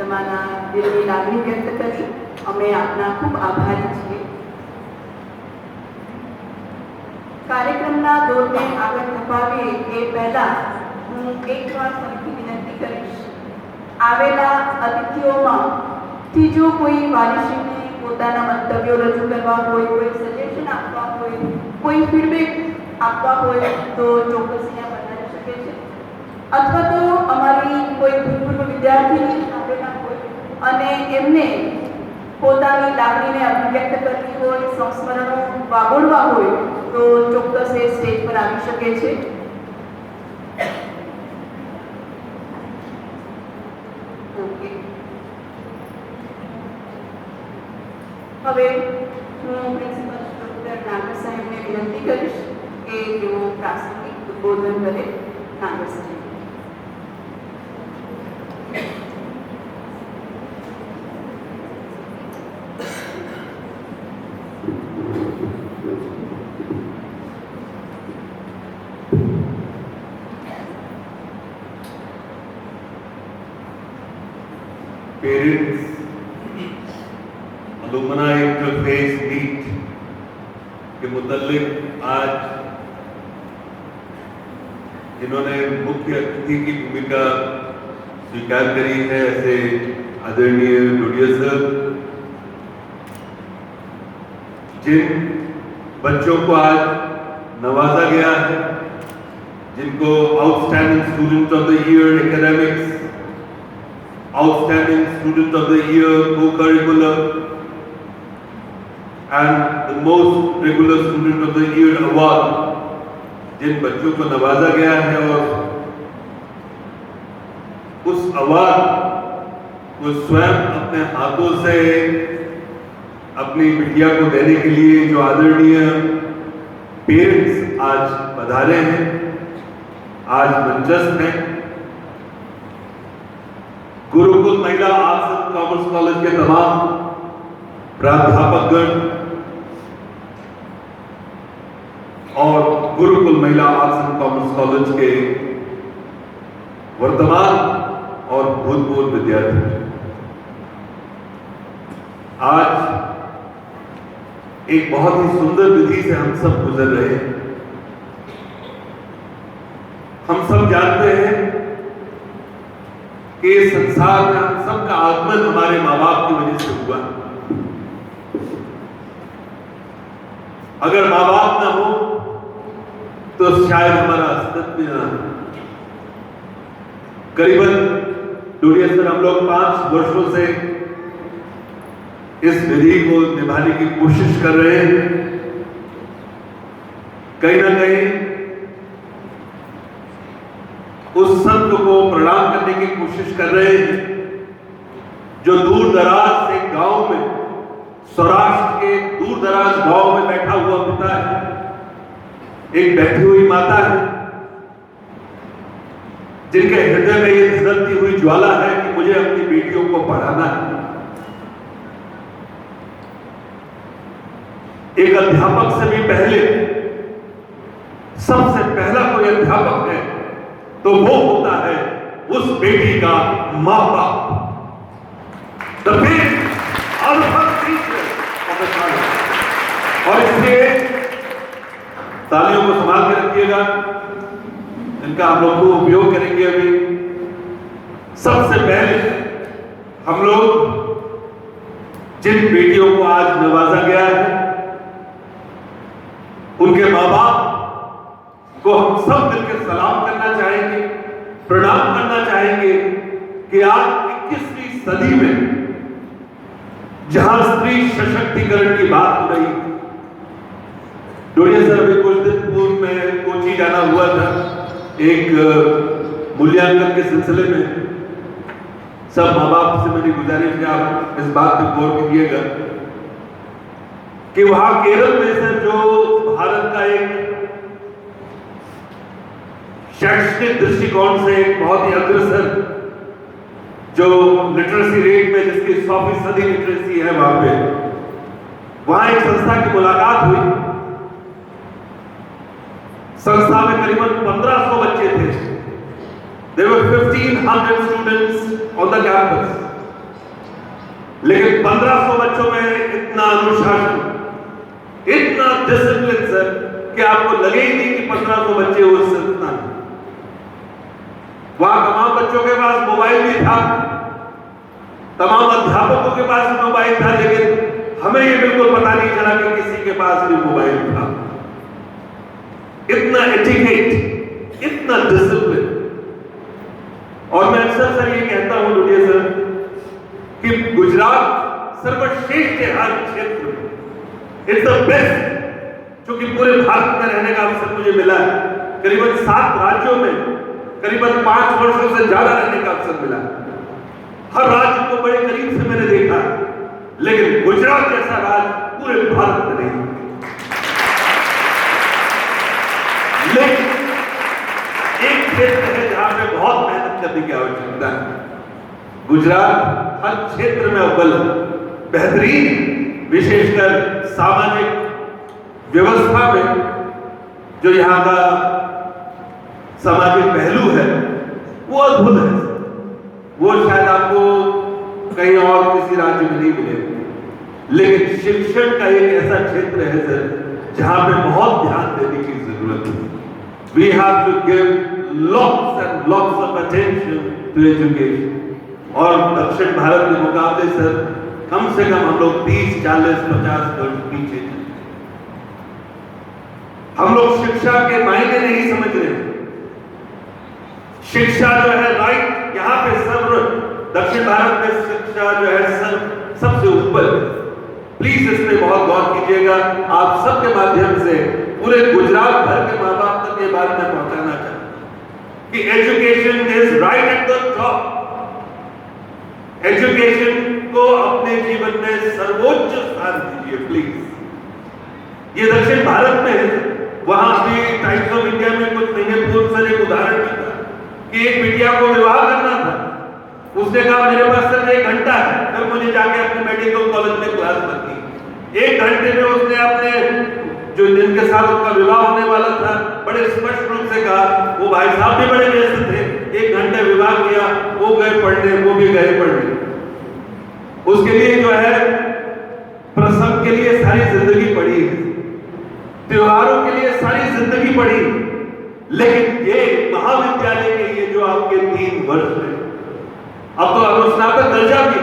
તમારા દિલની લાગણી વ્યક્ત કરી અમે આપના ખૂબ આભારી છીએ. કાર્યક્રમના દોરને આગળ ધપાવીએ એ પહેલા હું એકવાર ફરીથી વિનંતી કરીશ, આવેલા અતિથિઓમાંથી જો કોઈ વાલીશ્રીને પોતાના મંતવ્યો રજૂ કરવા હોય, કોઈ સજેશન આપવા હોય, કોઈ ફીડબેક આપવા હોય તો ચોક્કસ અહીંયા બનાવી શકે છે. અથવા તો અમારી કોઈ ભૂતપૂર્વ વિદ્યાર્થીની આવેલા હોય અને એમને પોતાની લાગણીને અભિવ્યક્ત કરવી હોય, સંસ્મરણો વાગોળવા હોય તો ચોક્કસ એ સ્ટેજ પર આવી શકે છે. ઓકે, હવે હું પ્રિન્સિપલ ડૉક્ટર નાગર સાહેબને વિનંતી કરીશ કે તેઓ પ્રાસંગિક ઉદ્બોધન કરે. નાગર સાહેબ. Parents, alumni interface meet के मुतल्लिक आज जिन्होंने मुख्य अतिथि की भूमिका स्वीकार करी है, ऐसे आदरणीय डोडिया सर, जिन बच्चों को आज नवाजा गया है, जिनको outstanding student of the year academics, outstanding student of the year co-curricular and the most regular student of the year award, जिन बच्चों को नवाजा गया है और उस अवार्ड को स्वयं अपने हाथों से अपनी बिटिया को देने के लिए जो आदरणीय पेरेंट्स आज पधारे हैं, आज मंचस्थ हैं, गुरुकुल महिला आर्ट्स एंड कॉमर्स कॉलेज के तमाम प्राध्यापकगण और गुरुकुल महिला आर्ट्स एंड कॉमर्स कॉलेज के वर्तमान और भूतपूर्व विद्यार्थी, आज एक बहुत ही सुंदर विधि से हम सब गुजर रहे हैं. हम सब जानते हैं कि संसार में हम सबका आगमन हमारे माँ बाप की वजह से हुआ. अगर माँ बाप ना हो तो शायद हमारा अस्तित्व ना हो. करीबन डोडिया सर, हम लोग 5 वर्षों से इस विधि को निभाने की कोशिश कर रहे हैं. कहीं ना कहीं उस संत को प्रणाम करने की कोशिश कर रहे हैं जो दूर दराज से गांव में, सौराष्ट्र के दूर दराज गांव में बैठा हुआ पिता है, एक बैठी हुई माता है जिनके हृदय में ये धधकती हुई ज्वाला है कि मुझे अपनी बेटियों को पढ़ाना है. एक अध्यापक से भी पहले, सबसे पहला कोई अध्यापक है तो वो होता है उस बेटी का माँ बाप. और इसलिए तालियों को संभाल के रखिएगा, इनका हम लोग को उपयोग करेंगे. अभी सबसे पहले हम लोग जिन बेटियों को आज नवाजा गया है, उनके माँ बाप को हम सब मिलकर सलाम करना चाहेंगे, प्रणाम करना चाहेंगे कि आज 21वीं सदी में जहां स्त्री सशक्तिकरण की बात हो रही. डोडिया सर, अभी कुछ दिन पूर्व में कोची जाना हुआ था एक मूल्यांकन के सिलसिले में. सब माँ बाप से मेरी गुजारिश है आप इस बात पर गौर कीजिएगा कि वहां केरल में से जो भारत का एक शैक्षणिक दृष्टिकोण से एक बहुत ही अग्रसर, जो लिटरेसी रेट में जिसकी 100% लिटरेसी है, वहां एक संस्था की मुलाकात हुई. संस्था में करीबन 1500 बच्चे थे. There were 1500 students on the campus. लेकिन 1500 बच्चों में इतना अनुशासन, इतना डिसिप्लिन सर कि आपको लगे ही नहीं कि 1500 बच्चे उस संस्थान में। वहां तमाम बच्चों के पास मोबाइल भी था, तमाम अध्यापकों के पास भी मोबाइल था, लेकिन हमें ये बिल्कुल पता नहीं चला कि किसी के पास भी मोबाइल था। इतना एटिकेट, इतना डिसिप्लिन। और मैं अक्सर सर ये कहता हूं दुनिया सर कि गुजरात सर्वश्रेष्ठ है हर क्षेत्र में, इट्स द बेस्ट। क्योंकि पूरे भारत में रहने का अवसर मुझे मिला है, करीबन 7 राज्यों में करीबन 5 वर्षों से ज्यादा रहने का अवसर मिला। हर राज्य को बड़े करीब से मैंने देखा, लेकिन गुजरात जैसा राज्य पूरे भारत में नहीं। लेकिन एक क्षेत्र है जहां पे बहुत मेहनत करने की आवश्यकता है। गुजरात हर क्षेत्र में अव्वल बेहतरीन, विशेषकर सामाजिक व्यवस्था में जो यहाँ का सामाजिक पहलू है वो अद्भुत है। वो शायद आपको कहीं और किसी राज्य में नहीं मिलेगा। लेकिन शिक्षण का एक ऐसा क्षेत्र है सर जहां पे बहुत ध्यान देने की जरूरत है। We have to give lots and lots of attention to education. और दक्षिण भारत के मुकाबले सर कम से कम हम लोग 30, 40, 50 वर्ष पीछे हैं। हम लोग शिक्षा के मायने नहीं समझ रहे। शिक्षा जो है राइट, यहाँ पे सर्व दक्षिण भारत में शिक्षा जो है सबसे ऊपर। प्लीज इस पे बहुत गौर कीजिएगा। आप सबके माध्यम से पूरे गुजरात भर के माँ बाप तक ये बात मैं पहुंचाना चाहता हूं कि education is right at the top. Education को अपने जीवन में सर्वोच्च स्थान दीजिए प्लीज। ये दक्षिण भारत में है। वहां भी टाइम्स ऑफ इंडिया में कुछ महीने पूर्व सर एक उदाहरण भी था कि एक बिटिया को विवाह करना था। उसने कहा मेरे पास सिर्फ 1 घंटा है, फिर मुझे जाके अपने मेडिकल कॉलेज में क्लास करनी। 1 घंटे में उसने अपने जो जिनके साथ उसका विवाह होने वाला था बड़े स्पष्ट रूप से कहा, वो भाई साहब भी बड़े व्यस्त थे, 1 घंटे विवाह किया, वो गए पढ़ने, वो भी गए पढ़ने। उसके लिए जो है प्रसंग के लिए सारी जिंदगी पड़ी है, त्योहारों के लिए सारी जिंदगी पड़ी, लेकिन ये महाविद्यालय के ये जो आपके 3 वर्ष है, अब तो अनुस्नातक दर्जा भी,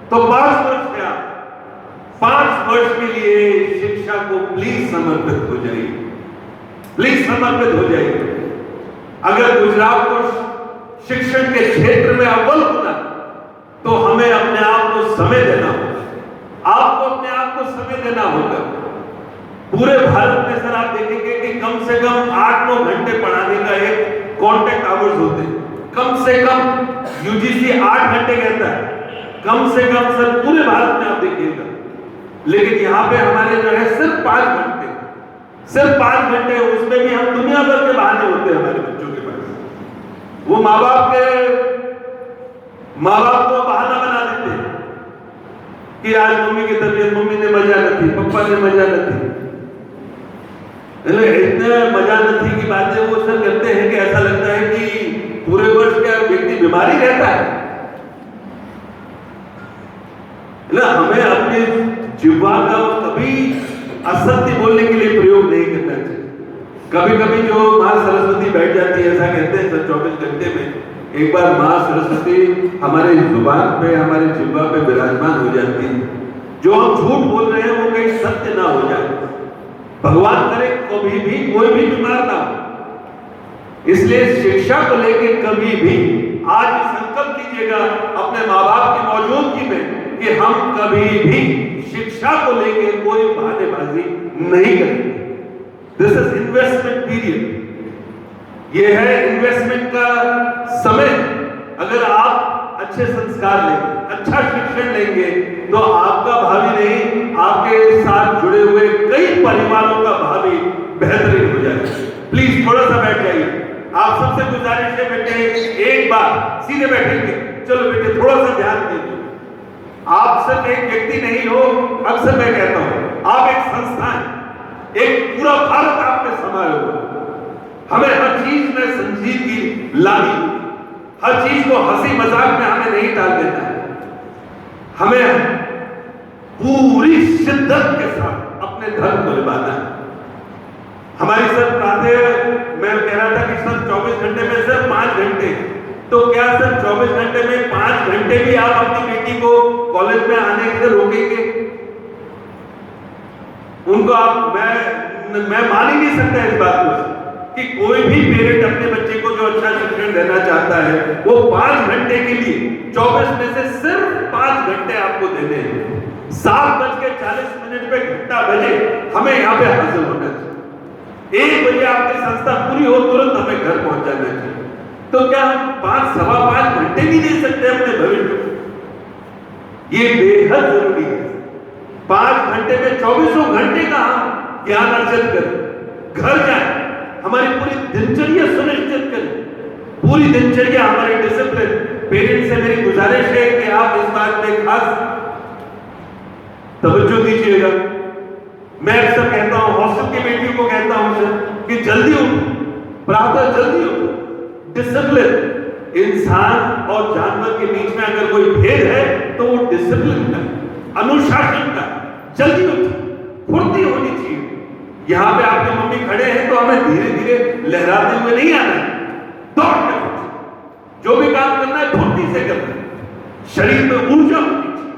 तो 5 वर्ष है। 5 वर्ष के लिए शिक्षा को प्लीज समर्पित हो जाइए, प्लीज समर्पित हो जाइए। अगर गुजरात को शिक्षण के क्षेत्र में अव्वल होना तो हमें अपने आप को समय देना होगा, आपको अपने आप को समय देना होगा। पूरे भारत में सर आप देखेंगे कि कम से कम 8-9 घंटे पढ़ाने का एक कॉन्टैक्ट आवर्स होते हैं। कम से कम यूजीसी 8 घंटे कहता है, कम से कम सर पूरे भारत में आप देखिएगा। लेकिन यहाँ पे हमारे जो है सिर्फ 5 घंटे, सिर्फ 5 घंटे, उसमें भी हम दुनिया भर के बहाने होते हैं हमारे बच्चों के पास। वो माँ बाप को बहाना बना देते हैं कि आज मम्मी की तबीयत, मम्मी ने मजा न थी, पापा ने मजा न थी। इतने मजा न थी की बातें वो सर करते हैं कि ऐसा लगता है कि पूरे वर्ष क्या व्यक्ति बीमारी रहता है। हमें अपने जिह्वा का कभी असत्य बोलने के लिए प्रयोग नहीं करना चाहिए। कभी कभी जो माँ सरस्वती बैठ जाती है, ऐसा कहते हैं सर 24 घंटे में एक बार माँ सरस्वती हमारे जुबान पे, हमारे जिह्वा पे विराजमान हो जाती है। जो हम झूठ बोल रहे हैं वो कहीं सत्य ना हो जाए। भगवान करे कभी भी कोई भी बीमार ना हो। इसलिए शिक्षा को लेकर कभी भी आज संकल्प कीजिएगा अपने माँ बाप की मौजूदगी में कि हम कभी भी शिक्षा को लेकर कोई बहानेबाजी नहीं करेंगे। दिस इज इन्वेस्टमेंट पीरियड, ये है इन्वेस्टमेंट का समय। अगर आप अच्छे संस्कार लेंगे, अच्छा शिक्षण लेंगे, तो आपका भावी नहीं, आपके साथ जुड़े हुए कई परिवारों का भावी बेहतरीन हो जाएगा। प्लीज थोड़ा सा बैठ जाइए। आप सबसे गुजारिश है बेटे, एक बार सीधे बैठेंगे, चलो बेटे थोड़ा सा ध्यान दीजिए। आप सिर्फ एक व्यक्ति नहीं हो, अक्सर मैं कहता हूं आप एक संस्थान, एक पूरा भारत आप में समाया हुआ। हमें हर चीज में संजीदगी लानी, हर चीज को हंसी मजाक में हमें नहीं टाल देना है। हमें पूरी शिद्दत के साथ अपने धर्म को निभाना है। हमारी सर प्रातः मैं कह रहा था कि सर 24 घंटे में सर 5 घंटे, तो क्या सर 24 घंटे में 5 घंटे भी आप अपनी बेटी को कॉलेज में आने से रोकेंगे? उनको आप मैं मान ही नहीं सकता इस बात को कि कोई भी पेरेंट अपने बच्चे को जो अच्छा शिक्षण देना चाहता है वो 5 घंटे के लिए 24 में से सिर्फ 5 घंटे आपको देने हैं। 7:40 पे घंटा बजे हमें यहाँ पे हाजिर होना चाहिए। 1 बजे आपकी संस्था पूरी हो तुरंत हमें घर पहुंच जाना चाहिए। तो क्या हम 5 सवा 5 घंटे नहीं दे सकते अपने भविष्य को? ये बेहद जरूरी है। 5 घंटे में 24 घंटे का हम ज्ञान अर्जित करें, घर जाए, हमारी पूरी दिनचर्या सुनिश्चित करें, पूरी दिनचर्या हमारी डिसिप्लिन। पेरेंट्स से मेरी गुजारिश है कि आप इस बात में खास तवज्जो दीजिएगा। मैं अक्सर कहता हूं, हॉस्टल की बेटियों को कहता हूं सर कि जल्दी उठो, प्रातः जल्दी उठो। डिसिप्लिन, इंसान और जानवर के बीच में अगर कोई भेद है तो वो डिसिप्लिन का, अनुशासन का। जल्दी उठो, फुर्ती होनी चाहिए। यहां पे आपके मम्मी खड़े हैं तो हमें धीरे धीरे लहराते हुए नहीं आना है, दौड़ के जो भी काम करना है फुर्ती से करना है। शरीर में ऊर्जा होनी चाहिए।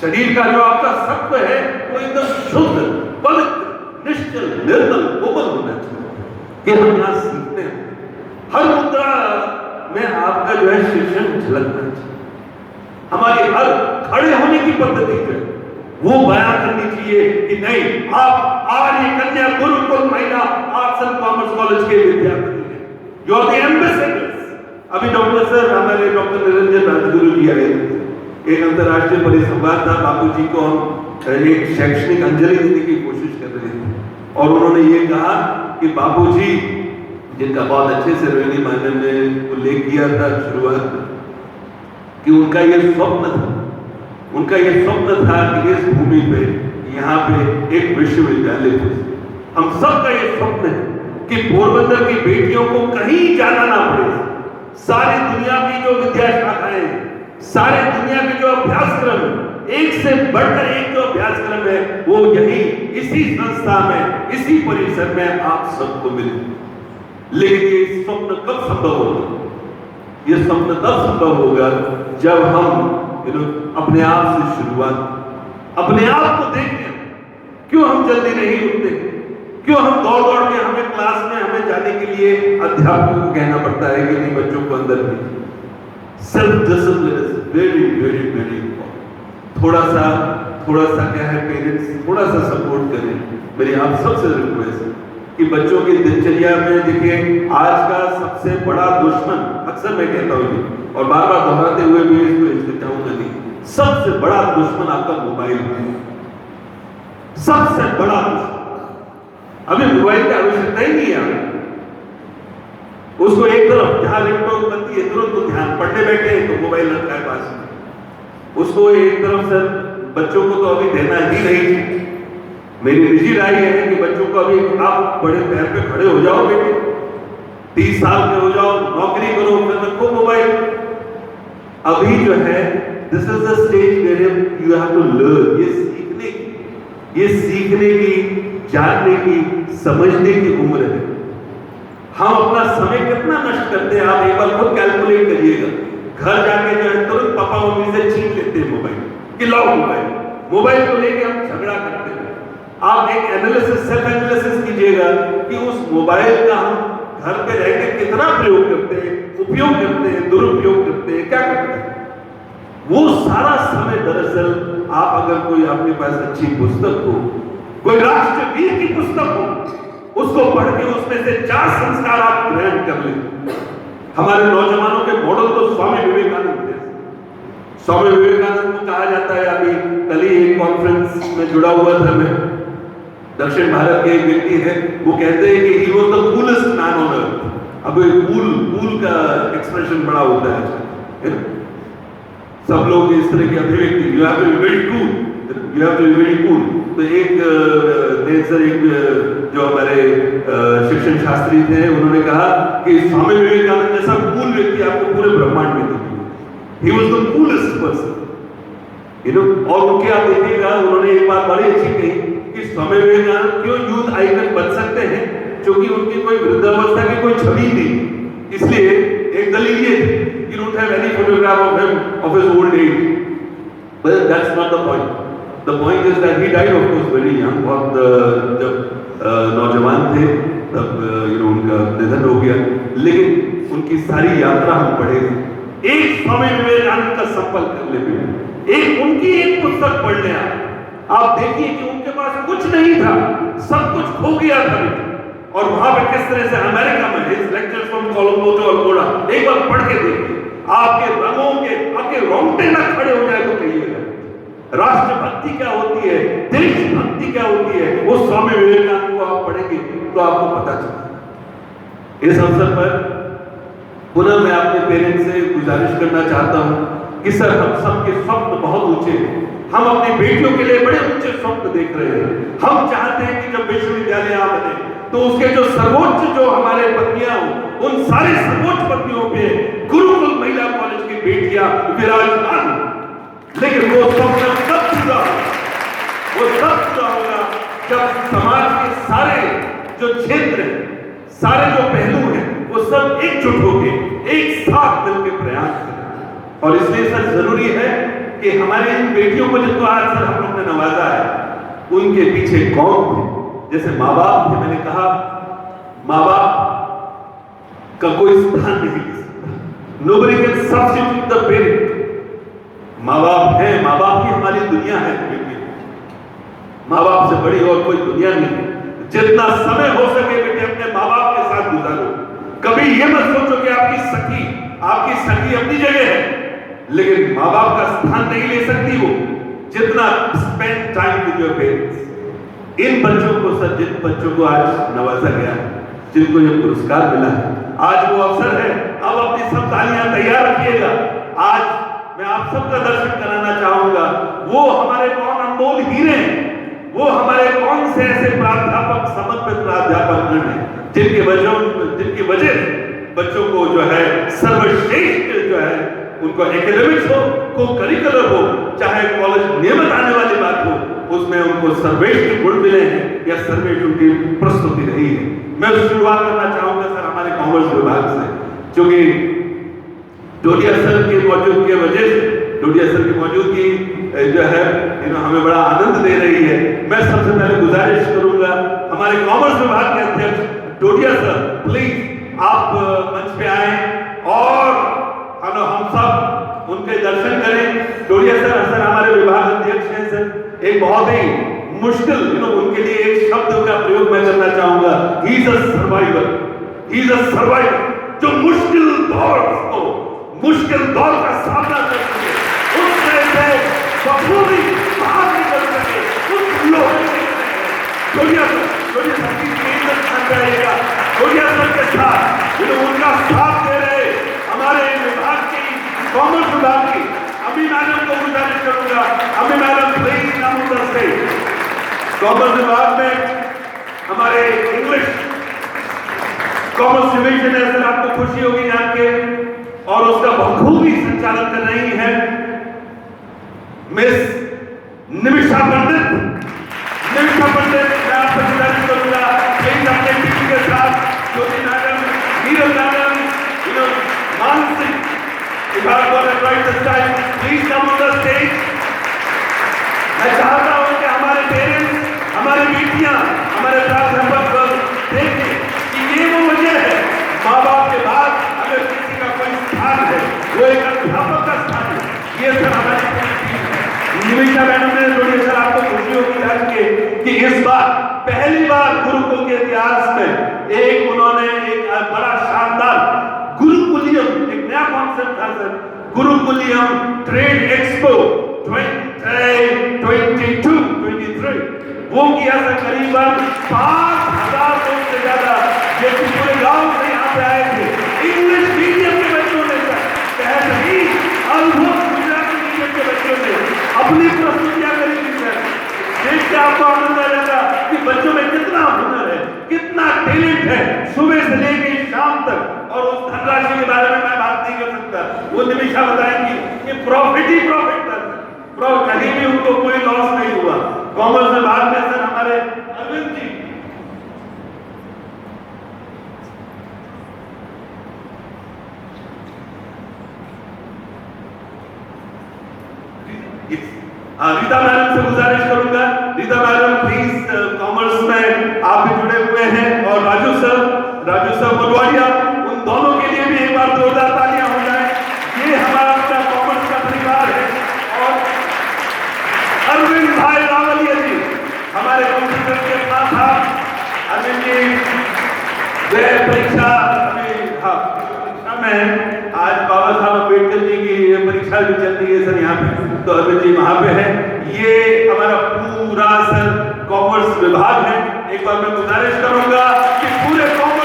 शरीर का जो आपका सत्व है वो एकदम शुद्ध, पवित्र, निश्चल, निर्मल, कोमल होना चाहिए कि हम यहां सीखते हैं। हर मुद्रा में आपका जो है शिक्षण झलकना चाहिए। हमारी हर खड़े होने की पद्धति जो है वो बयां करनी चाहिए कि नहीं, आप आर्य कन्या गुरुकुल महिला आर्ट्स एंड कॉमर्स कॉलेज के विद्यार्थी हैं, यू आर द एम्बेसडर्स। अभी डॉक्टर सर, हमारे डॉक्टर निरंजन राजगुरु जी आए थे। एक अंतर्राष्ट्रीय परिसंवाद था, बापूजी को हम एक शैक्षणिक अंजलि देने की कोशिश कर रहे थे और उन्होंने ये कहा कि बापूजी, जिनका बहुत अच्छे से रोहिणी मानन ने उल्लेख किया था शुरुआत में, कि उनका ये स्वप्न था, उनका ये स्वप्न था कि इस भूमि पे यहाँ पे एक विश्वविद्यालय हो। हम सबका ये स्वप्न है कि पोरबंदर की बेटियों को कहीं जाना ना पड़े। सारी दुनिया की जो विद्या शाखाएं, सारे दुनिया के जो अभ्यासक्रम है, एक से बढ़कर एक जो अभ्यासक्रम है वो यही इसी संस्था में, इसी परिसर में आप सबको मिले। लेकिन ये स्वप्न कब संभव होगा? ये स्वप्न तब संभव होगा जब हम अपने आप से शुरुआत, अपने आप को देखें। क्यों हम जल्दी नहीं उठते? क्यों हम दौड़ दौड़ के हमें क्लास में हमें जाने के लिए अध्यापकों को कहना पड़ता है कि नहीं, बच्चों को अंदर भेजिए? Self discipline is very very very important. थोड़ा सा क्या है, पेरेंट्स थोड़ा सा सपोर्ट करें। मेरी आप सबसे रिक्वेस्ट है कि बच्चों की दिनचर्या में देखिए, आज का सबसे बड़ा दुश्मन, अक्सर मैं कहता हूँ और बार बार दोहराते हुए भी इसको हिचकिचाऊंगा नहीं, सबसे बड़ा दुश्मन आपका मोबाइल है। सबसे बड़ा दुश्मन। अभी मोबाइल की आवश्यकता ही नहीं है। उसको एक तरफ जहां रिंगटोन बनती है तुरंत तो ध्यान, पढ़ने बैठे हैं तो मोबाइल रखा है पास। उसको एक तरफ से बच्चों को तो अभी देना ही नहीं। मेरी निजी राय है कि बच्चों को अभी आप बड़े पैर पे खड़े हो जाओ बेटे, 30 साल के हो जाओ, नौकरी करो, फिर रखो मोबाइल। अभी जो है this is the stage where you have to learn. ये सीखने की, जानने की, समझने की उम्र है। हम अपना समय कितना नष्ट करते हैं, आप एक बार खुद कैलकुलेट करिएगा। घर जाके जो है तुरंत पापा मम्मी से छीन लेते हैं मोबाइल कि लाओ मोबाइल। मोबाइल को लेके हम झगड़ा करते हैं। आप एक एनालिसिस, सेल्फ एनालिसिस कीजिएगा कि उस मोबाइल का हम घर पे रहकर कितना प्रयोग करते हैं, उपयोग करते हैं, दुरुपयोग करते हैं, क्या करते हैं। वो सारा समय दरअसल आप अगर कोई आपके पास अच्छी पुस्तक हो, कोई राष्ट्रवीर की पुस्तक हो, उसको पढ़ के उसमें से 4 संस्कार आप ग्रहण कर लें। हमारे नौजवानों के मॉडल तो स्वामी विवेकानंद थे। स्वामी विवेकानंद को कहा जाता है, अभी कल ही एक कॉन्फ्रेंस में जुड़ा हुआ था मैं, दक्षिण भारत के एक व्यक्ति है, वो कहते हैं कि he was the coolest man on earth. अब कूल का एक्सप्रेशन बड़ा होता है, सब लोग इस तरह की अभिव्यक्ति, you have to be very cool, you have to be very cool. तो एक जो हमारे शिक्षण शास्त्री थे, उन्होंने कहा कि स्वामी विवेकानंद जैसा कूल व्यक्ति आपको पूरे ब्रह्मांड में दिखेगा। He was the coolest person. और उनके आप देखिएगा, उन्होंने एक बात बड़ी अच्छी कही कि स्वामी विवेकानंद क्यों यूथ आइकन बन सकते हैं, क्योंकि उनकी कोई वृद्धावस्था की कोई छवि नहीं, इसलिए एक दलील ये थी, you don't have any photograph of him of his old age. But that's not the point. The point is that he died of course very young. बहुत जब नौजवान थे तब उनका निधन हो गया, लेकिन उनकी सारी यात्रा हम पढ़े थे। एक स्वामी विवेकानंद का संपर्क करने में, एक उनकी एक पुस्तक पढ़ने आप देखिए कि उनके पास कुछ नहीं था, सब कुछ खो गया था, और वहां पे किस तरह से अमेरिका में his lectures from Colombo to Alcoa, एक बार पढ़ के देखिए, आपके रंगों के आपके रोंगटे ना खड़े हो जाए तो कहिएगा। राष्ट्रभक्ति क्या होती है, देशभक्ति क्या होती है, वो स्वामी विवेकानंद को आप पढ़ेंगे तो आपको पता चलेगा। इस अवसर पर पुनः मैं अपने पेरेंट्स से गुजारिश करना चाहता हूं कि सर, हम सबके स्वप्न बहुत ऊंचे हैं, हम अपनी बेटियों के लिए बड़े ऊंचे स्वप्न देख रहे हैं। हम चाहते हैं कि जब विश्वविद्यालय बने तो उसके जो सर्वोच्च जो हमारे पत्नियां हो, उन सारी सर्वोच्च पत्नियों पे गुरुकुल महिला कॉलेज की बेटियां विराजमान, लेकिन वो स्वप्न तब पूरा होगा जब समाज के सारे जो क्षेत्र हैं, सारे जो पहलू हैं, वो सब एकजुट होकर एक साथ मिलकर प्रयास करें। और इसलिए सर जरूरी है कि हमारी इन बेटियों को जिनको आज सर हम लोग ने नवाजा है, उनके पीछे कौन थे, जैसे माँ बाप थे, मैंने कहा माँ बाप का कोई स्थान नहीं ले सकता, nobody can substitute the parent। माँ बाप है, माँ बाप ही हमारी दुनिया है, माँ बाप से बड़ी और कोई दुनिया नहीं। जितना समय हो सके बेटे अपने माँ बाप के साथ गुजारो। कभी ये मत सोचो कि आपकी सखी अपनी जगह है, लेकिन माँ बाप का स्थान नहीं ले सकती वो, जितना spend time with your parents. इन बच्चों को सर, जिन बच्चों को आज नवाजा गया, जिनको ये पुरस्कार मिला है, आज वो अवसर है, अब अपनी सब तालियां तैयार रखिएगा। आज मैं आप सबका दर्शन कराना चाहूंगा, वो हमारे कौन अनमोल हीरे हैं, वो हमारे कौन से ऐसे प्राध्यापक, समर्पित प्राध्यापक हैं, जिनकी वजह बच्चों को जो है सर्वश्रेष्ठ जो है, उनको एकेडमिक्स हो, को करिकुलर हो, चाहे कॉलेज नियमित आने वाली बात हो, उसमें उनको सर्वश्रेष्ठ गुण मिले हैं या सर्वश्रेष्ठ उनकी प्रस्तुति रही है। मैं शुरुआत करना चाहूंगा सर हमारे कॉमर्स विभाग से, क्योंकि डोडिया सर की मौजूदगी वजह से, डोडिया सर की मौजूदगी जो है हमें बड़ा आनंद दे रही है। मैं सबसे पहले गुजारिश करूंगा हमारे कॉमर्स विभाग के अध्यक्ष डोडिया सर, प्लीज आप मंच पे आए और हम सब उनके दर्शन करें। डोडिया सर हमारे विभाग अध्यक्ष हैं सर। एक बहुत ही मुश्किल उनके लिए एक शब्द का प्रयोग मैं करना चाहूंगा, he is a survivor, he is a survivor, जो मुश्किल दौर का सामना कर सके, उससे बखूबी बाहर निकल सके, उस लोग डोडिया सर की इज्जत जाएगा। डोडिया सर के साथ उनका साथ दे रहे हमारे विभाग की, कॉमर्स विभाग की अभी मैडम को गुजारिश करूंगा, अभी मैडम प्लीज नाम उधर से। कॉमर्स विभाग में हमारे इंग्लिश कॉमर्स डिवीजन है सर, आपको खुशी होगी जान के, और उसका बखूबी संचालन कर रही है मिस निमिषा पंडित। मैं आपसे गुजारिश करूंगा प्लीज अपने टीम के साथ ज्योति मैडम, नीरज मैडम, मानसिक विभाग please come on the stage. मैं चाहता हूं कि हमारे पेरेंट्स, हमारी बेटियां, हमारे प्राध्यापक देखें कि ये वो वजह है, माँ बाप के बाद अगर किसी का कोई स्थान है वो एक अध्यापक का स्थान है। ये सर हमारी निमिषा मैडम ने डोडिया सर, आपको खुशी होगी जान के कि इस बार पहली बार गुरुकुल के इतिहास में एक उन्होंने एक बड़ा शानदार गुरुकुलियम, एक नया कॉन्सेप्ट था सर, गुरुकुलियम ट्रेड एक्सपो 2022-23 वो किया था। करीबन 5000 लोग से ज्यादा जो पूरे गांव से यहाँ पे आए थे। इंग्लिश मीडियम के बच्चों ने गुजराती मीडियम के बच्चों ने अपनी प्रस्तुतियां करी थी सर। देख के आपको आनंद आ जाएगा कि बच्चों में कितना हुनर है, कितना टैलेंट है, सुबह से लेकर शाम तक। और उस धनराशि के बारे में मैं बात नहीं कर सकता, वो निमिषा बताएंगी कि प्रॉफिट ही प्रॉफिट था। रीता मैडम से गुजारिश करूंगा, रीता मैडम प्लीज, कॉमर्स में आप भी जुड़े हुए हैं, और राजू सर मोटवाडिया, उन दोनों के लिए भी एक बार जोरदार तालियां हो जाए। ये हमारा अपना कॉमर्स का परिवार है। और अरविंद भाई रावलिया जी हमारे कंप्यूटर के साथ था। अरविंद जी वह परीक्षा में आज बाबा साहब अम्बेडकर जी की परीक्षा भी चल रही है सर यहाँ पे, तो अरविंद जी वहां पे है। ये हमारा पूरा सर कॉमर्स विभाग है। एक बार मैं गुजारिश करूंगा कि पूरे कॉमर्स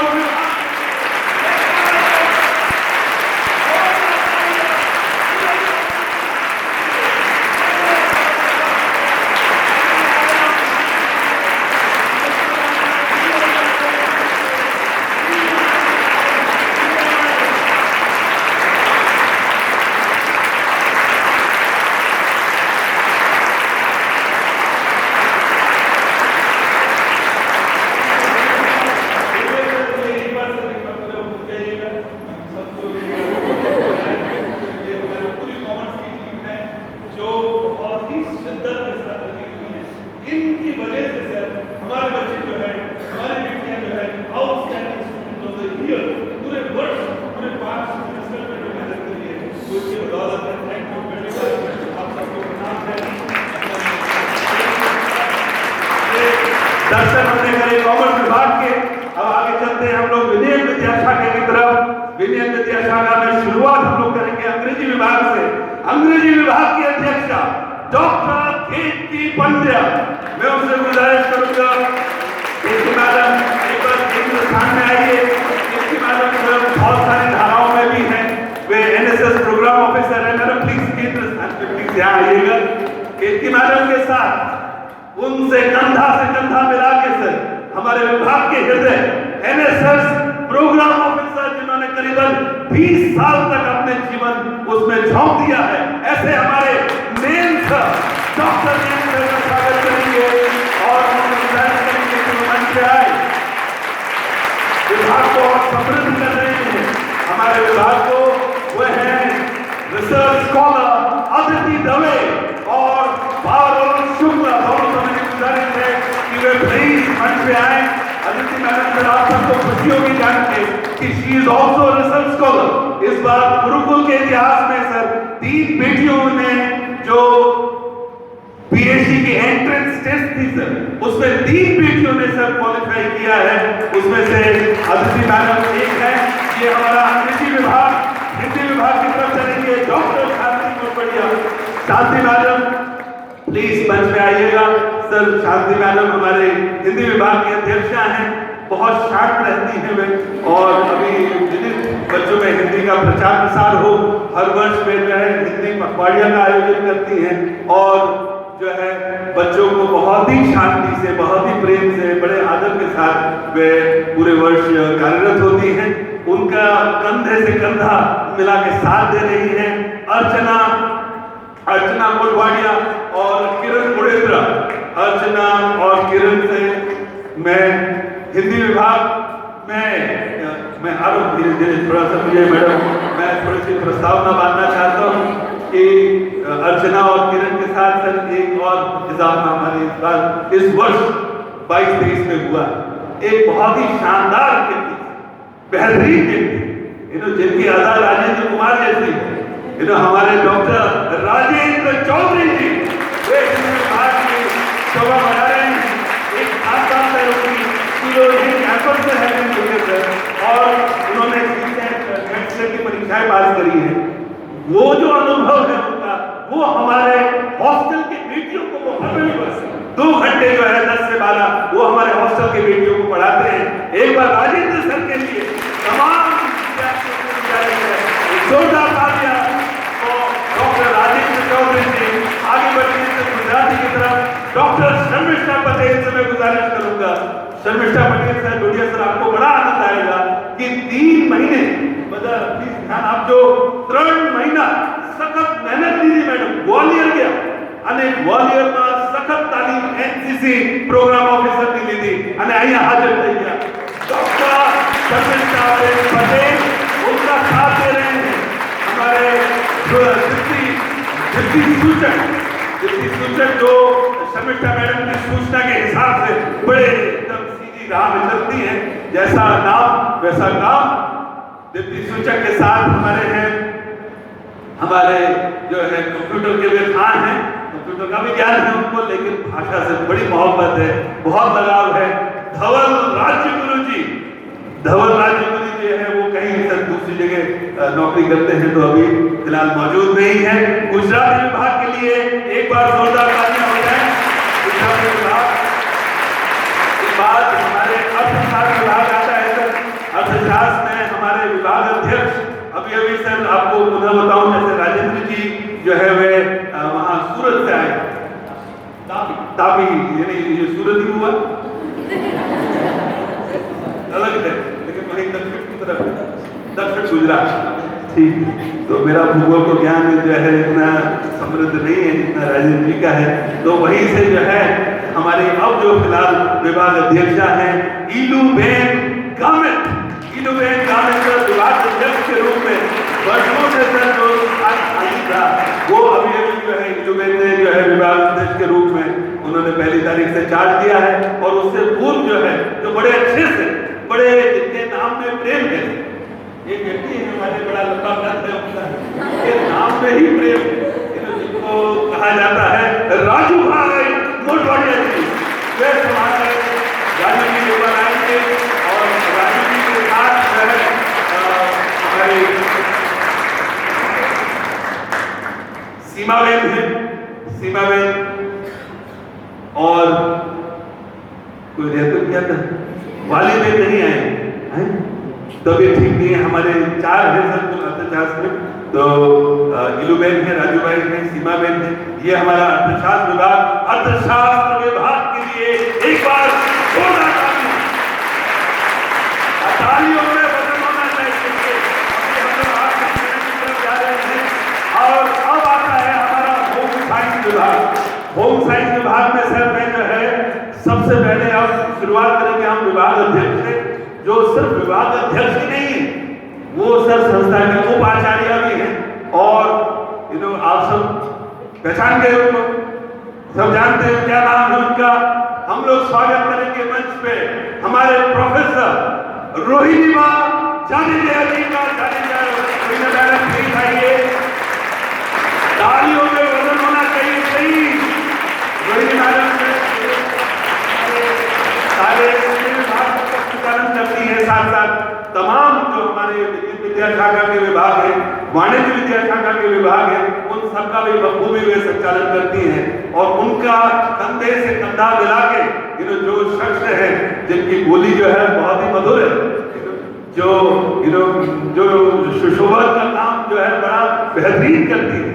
इनकी वजह से सर हमारे बच्चे जो है, हमारी बेटियां जो है, outstanding student of the year पूरे वर्ष, पूरे 5 सेमेस्टर में जो मेहनत करी है, उसकी बदौलत है। थैंक यू वेरी मच, आप सबको प्रणाम है। दर्शन हमने करे कॉमर्स विभाग के। अब आगे चलते हैं हम लोग विनय विद्याशाखा की तरफ। विनय विद्याशाखा में शुरुआत हम लोग करेंगे अंग्रेजी विभाग से। अंग्रेजी विभाग की अध्यक्षा डॉक्टर कीर्ति पंड्या, मैं उनसे गुजारिश करूंगा कीर्ति मैडम एक बार केंद्र स्थान में आइए। कीर्ति मैडम बहुत सारी धाराओं में भी हैं, वे एनएसएस प्रोग्राम ऑफिसर है। मैडम प्लीज केंद्र स्थान पे प्लीज यहाँ आइएगा। कीर्ति मैडम के साथ उनसे कंधा से कंधा मिला के सर हमारे विभाग के हृदय एनएसएस प्रोग्राम ऑफिसर, जिन्होंने करीबन 20 साल तक अपने जीवन उसमें झोंक दिया है, ऐसे हमारे name sir doctor name sir का स्वागत करेंगे और गुजारिश करेंगे कि मंच पे आए। विभाग को और समृद्ध कर रहे हैं हमारे विभाग को, वो है रिसर्च स्कॉलर अदिति दवे और पारुल शुक्ला। दोनों को मेरी गुजारिश है कि वे प्लीज मंच पे आए। अदिति मैडम सर आप सबको खुशी होगी जान के कि she is also research scholar. इस बार गुरुकुल के इतिहास में सर 3 बेटियों ने जो पीएचडी की एंट्रेंस टेस्ट थी सर, उसमें 3 बेटियों ने सर क्वालिफाई किया है। उसमें से अदिति मैडम एक है। ये हमारा अंग्रेजी विभाग, हिंदी विभाग की तरफ चलेंगे doctor Shanti Motwadia. Shanti madam please मंच में आइएगा सर। शांति मैडम हमारे हिंदी विभाग की अध्यक्षा हैं, बहुत शार्प रहती हैं वे, और अभी जिन बच्चों में हिंदी का प्रचार प्रसार हो हर वर्ष वे जो है हिंदी पखवाड़िया का आयोजन करती हैं, और जो है बच्चों को बहुत ही शांति से, बहुत ही प्रेम से, बड़े आदर के साथ वे पूरे वर्ष कार्यरत होती हैं। उनका कंधे से कंधा मिला के साथ दे रही है अर्चना मोटवाडिया और किरण गुड़ेत्रा। अर्चना और किरण से मैं हिंदी विभाग में आरोप धीरे धीरे थोड़ा सा मुझे मैडम मैं थोड़ी सी प्रस्तावना बांधना चाहता हूँ कि अर्चना और किरण के साथ सर एक और इजाफा हमारे इस वर्ष 22-23 में हुआ। एक बहुत ही शानदार व्यक्ति, बेहतरीन व्यक्ति, जिनकी अदा राजेंद्र कुमार जैसी है, हमारे डॉक्टर राजेंद्र चौधरी जी, वे हिंदी विभाग की शोभा बढ़ा रहे हैं। एक खास बात है और उन्होंने की परीक्षाएं पास करी है। वो जो अनुभव है उनका, वो हमारे हॉस्टल के बेटियों को वो हमें बस 2 घंटे जो है 10 से 12 वो हमारे हॉस्टल के बेटियों को पढ़ाते हैं। एक बार राजेंद्र सर के लिए तमाम जोरदार तालियां डॉक्टर राजेंद्र चौधरी जी। आगे बढ़ने से गुजराती की तरफ डॉक्टर शर्मिष्ठा पटेल से मैं गुजारिश करूंगा। शर्मिष्ठा पटेल सर, डोडिया सर, आपको बड़ा आनंद आएगा कि 3 महीने प्लीज ध्यान, आप जो 3 महीना सखत मेहनत कीધી मैडम ग्वालियर गया અને ગ્વાલિયરમાં સખત તાલીમ એનસીસી પ્રોગ્રામ ઓફિસરની લીધી અને અહીંયા હાજર થઈ ગયા। ડોક્ટર શર્મિષ્ઠા પટેલ उनका साथ दे रहे हैं हमारे डिप्टी सूचक दीप्ति सूचक जो शर्मिष्ठा मैडम की सूचना के हिसाब से बड़े एकदम सीधी राह में चलती हैं, जैसा नाम वैसा काम। दीप्ति सूचक के साथ हमारे जो है कंप्यूटर के वे खान हैं, कंप्यूटर का भी ज्ञान है उनको, लेकिन भाषा से बड़ी मोहब्बत है, बहुत लगाव है। धवल राज्य गुरु जी जो है वो कहीं सर दूसरी जगह नौकरी करते हैं, तो अभी फिलहाल मौजूद नहीं है। गुजरात विभाग के लिए एक बार जोरदार तालियां हो जाए। गुजरात विभाग के बाद हमारे अर्थशास्त्र विभाग आता है सर। अर्थशास्त्र में हमारे विभाग अध्यक्ष अभी सर आपको पुनः बताऊं, जैसे राजेंद्र जी जो है वे वहां सूरत से आए, तापी यानी ये सूरत ही हुआ अलग है, लेकिन वहीं दक्षिण की तरफ, दक्षिण गुजरात। ठीक, तो मेरा भूगोल को ज्ञान जो है इतना समृद्ध नहीं है जितना राजेंद्र जी का है। तो वहीं से जो है हमारे अब जो फिलहाल विभाग अध्यक्षा हैं इलूबेन गामित विभाग अध्यक्ष के रूप में वर्षों से सर जो खाली था, वो अभी जो है इलूबेन ने जो है विभाग अध्यक्ष के रूप में उन्होंने पहली तारीख से चार्ज दिया है। और उससे पूर्व जो है जो बड़े अच्छे से, बड़े जिनके नाम में प्रेम है, ये व्यक्ति है हमारे, बड़ा लंबा कद है उनका, ये नाम में ही प्रेम है, जिनको कहा जाता है राजू भाई मोटवाड़िया जी। वे हमारे राजू जी के ऊपर आएंगे और राजू जी के साथ जो है हमारे सीमाबेन है, सीमाबेन और कोई रहते क्या था, वाली में नहीं आए, तबीयत ठीक नहीं है। हमारे 4 हैं सर अर्थशास्त्र में, तो इलूबेन है, राजू भाई है, सीमाबेन है। ये हमारा अर्थशास्त्र विभाग के लिए एक बार तालियों में वजन होना चाहिए। और अब आता है हमारा होम साइंस विभाग। होम साइंस विभाग में सर मैं जो है सबसे पहले अब शुरुआत करेंगे हम विभाग अध्यक्ष से, जो सिर्फ विभाग अध्यक्ष ही नहीं है, वो सर संस्था के उपाचार्य भी हैं। और आप सब पहचान गए उनको, सब जानते हैं क्या नाम है उनका। हम लोग स्वागत करेंगे मंच पे हमारे प्रोफेसर रोहिणी जाडेजा जी का। तालियों में वजन होना चाहिए। सही रोहिणी मैडम सारे संचालन करती है, साथ साथ तमाम जो हमारे विद्या शाखा के विभाग हैं, वाणिज्य विद्या शाखा के विभाग हैं, उन सबका भी बखूबी वे संचालन करती हैं। और उनका कंधे से कंधा मिला के जो शख्स है जिनकी बोली जो है बहुत ही मधुर है, जो सुशोभन का काम जो है बड़ा बेहतरीन करती है,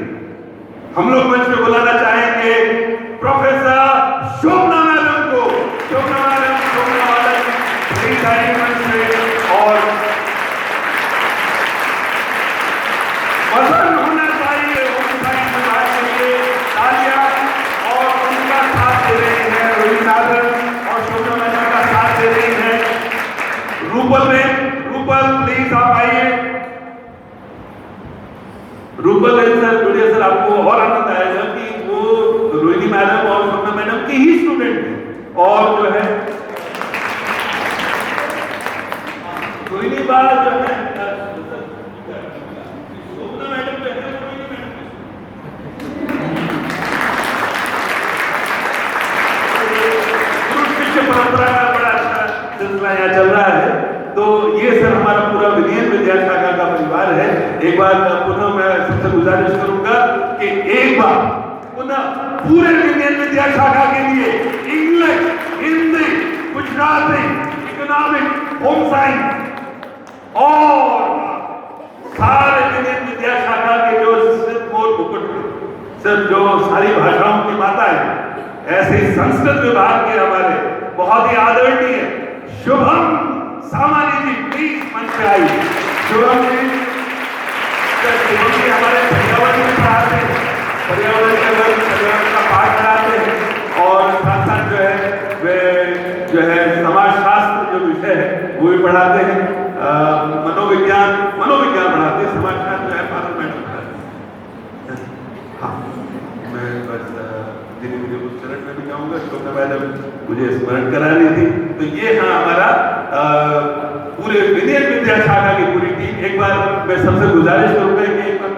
हम लोग मंच पे बुलाना चाहेंगे प्रोफेसर शोभना मैडम को। शोभना मैडम मंच पे, और वजन होना चाहिए तालियां। और उनका साथ दे रहे हैं रोहिणी मैडम और शोभना मैडम का साथ दे रही हैं रूपल प्लीज आप आइए। रूपल सर जुड़िए सर, आपको और आनंद आएगा कि वो रोहिणी मैडम और शोभना मैडम की ही स्टूडेंट है। और जो है रोहिणी बार जो है शोभना मैडम जो है परंपरा का बड़ा अच्छा सिलसिला यहाँ चल रहा है। तो ये सर हमारा पूरा विनयन विद्या शाखा का परिवार है। एक बार पुनः मैं सबसे गुजारिश करूंगा कि एक बार पुनः पूरे विनयन विद्या शाखा के लिए English, Hindi, Gujarati, economic, home science और सारे विनयन विद्या शाखा के जो सर जो सारी भाषाओं की माता है, ऐसे संस्कृत विभाग के हमारे बहुत ही आदरणीय शुभम सामानी जी प्लीज मंच पे आइए। शुभम जी हमारे पर्यावरण में पढ़ाते हैं, पर्यावरण का पाठ कराते हैं। और साथ साथ जो है वे जो है समाजशास्त्र जो विषय है वो भी पढ़ाते हैं। मनोविज्ञान पढ़ाते हैं। समाजशास्त्र जो है पार्लियामेंट पढ़ाते हैं। हाँ, मैं बस धीरे धीरे उस चरण में भी जाऊंगा। शोभना मैडम मुझे स्मरण करा रही थी। तो ये हाँ हमारा पूरे विनय विद्या शाखा की पूरी टीम। एक बार मैं सबसे गुजारिश करूंगा कि एक बार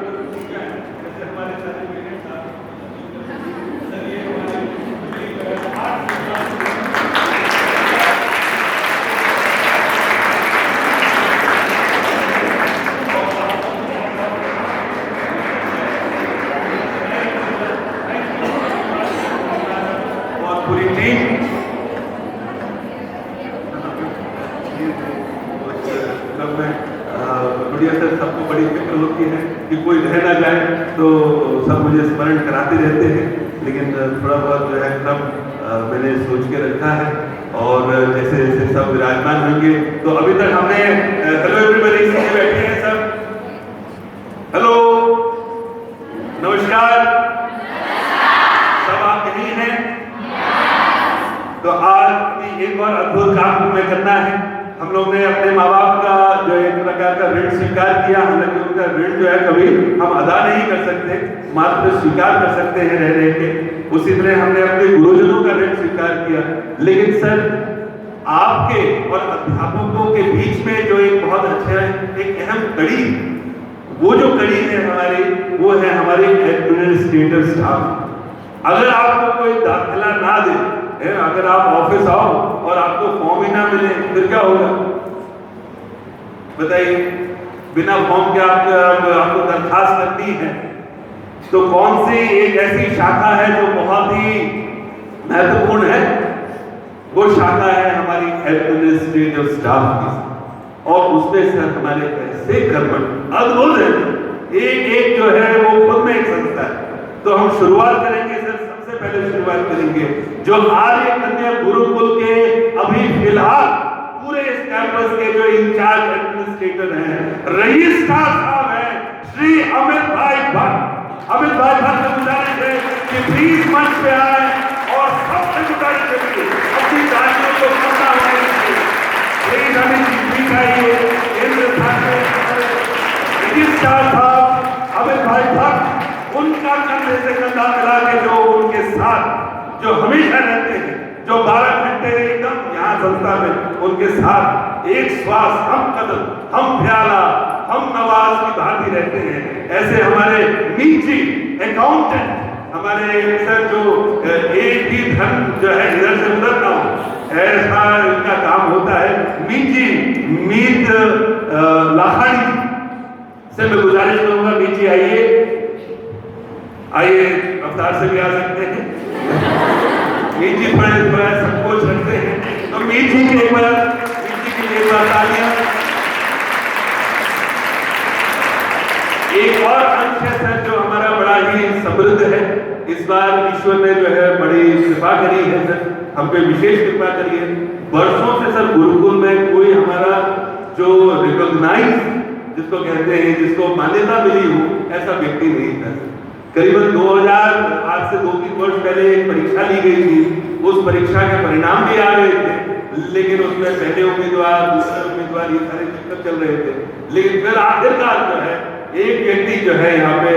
पूरी टीम बढ़िया सर, सबको बड़ी फिक्र होती है कि कोई रह ना जाए, तो सब मुझे स्मरण कराते रहते हैं। लेकिन थोड़ा बहुत जो है क्रम मैंने सोच के रखा है, और जैसे जैसे सब विराजमान होंगे तो अभी तक हमने हेलो एवरीबॉडी से बैठे हैं सब, हेलो नमस्कार, सब आप यहीं हैं। तो आज एक और अद्भुत काम हमें करना है। हम लोग ने अपने माँ बाप का जो एक प्रकार का ऋण स्वीकार किया, हालांकि उनका ऋण जो है कभी हम अदा नहीं कर सकते, मात्र स्वीकार कर सकते हैं रह रह के। उसी तरह हमने अपने गुरुजनों का ऋण स्वीकार किया। लेकिन सर, आपके और अध्यापकों के बीच में जो एक बहुत अच्छा एक अहम कड़ी, वो जो कड़ी है हमारी, वो है हमारे एडमिनिस्ट्रेटिव स्टाफ। अगर आपको कोई दाखिला ना दे, अगर आप ऑफिस आओ और आपको फॉर्म ही ना मिले, फिर क्या होगा बताइए। बिना फॉर्म के आपको दरखास्त करनी है, तो कौन सी एक ऐसी शाखा है जो बहुत ही महत्वपूर्ण है? वो शाखा है हमारी एडमिनिस्ट्रेटिव स्टाफ की। और उसमें से हमारे ऐसे कर्मठ अद्भुत है, एक एक जो है वो खुद में एक संस्था है। तो हम शुरुआत करेंगे सर, सबसे पहले शुरुआत करेंगे जो आर्य कन्या गुरुकुल के अभी फिलहाल पूरे इस कैंपस के जो इंचार्ज एडमिनिस्ट्रेटर हैं, रजिस्ट्रार साहब हैं, श्री अमित भाई भट्ट। अमित भाई भट्ट से गुजारिश है कि प्लीज मंच पे आए और सबसे गुजारिश करिए अपनी गाड़ियों को खड़ा होने दीजिए। प्लीज अमित जी ठीक आइए। केंद्र रजिस्ट्रार साहब अमित भाई भट्ट, उनका कंधे से कंधा मिला के जो उनके साथ जो हमेशा रहते हैं, जो 12 घंटे एकदम यहाँ संस्था में उनके साथ एक श्वास, हम कदम, हम प्याला, हम नवाज की भांति रहते हैं। ऐसे हमारे नीची अकाउंटेंट, हमारे सर जो एक भी धन जो है इधर से उधर ना हो, ऐसा इनका काम होता है। मीत लाखाड़ी से मैं गुजारिश करूंगा, नीचे आइए, अवतार से भी आ सकते हैं। मीत जी थोड़ा संकोच रखते हैं, तो मीत जी के एक बार तालियां। एक और अंश है सर जो हमारा बड़ा ही समृद्ध है। इस बार ईश्वर ने जो है बड़ी कृपा करी है सर, हम पे विशेष कृपा करी है। वर्षों से सर गुरुकुल में कोई हमारा जो रिकॉग्नाइज जिसको कहते हैं, जिसको मान्यता मिली हो, ऐसा व्यक्ति नहीं था। करीबन 2000 आज से 2-3 वर्ष पहले एक परीक्षा ली गई थी। उस परीक्षा के परिणाम भी आ रहे थे, लेकिन उसमें पहले उम्मीदवार, दूसरे उम्मीदवार, ये सारे चक्कर चल रहे थे। लेकिन फिर आखिरकार जो है एक व्यक्ति जो है यहाँ पे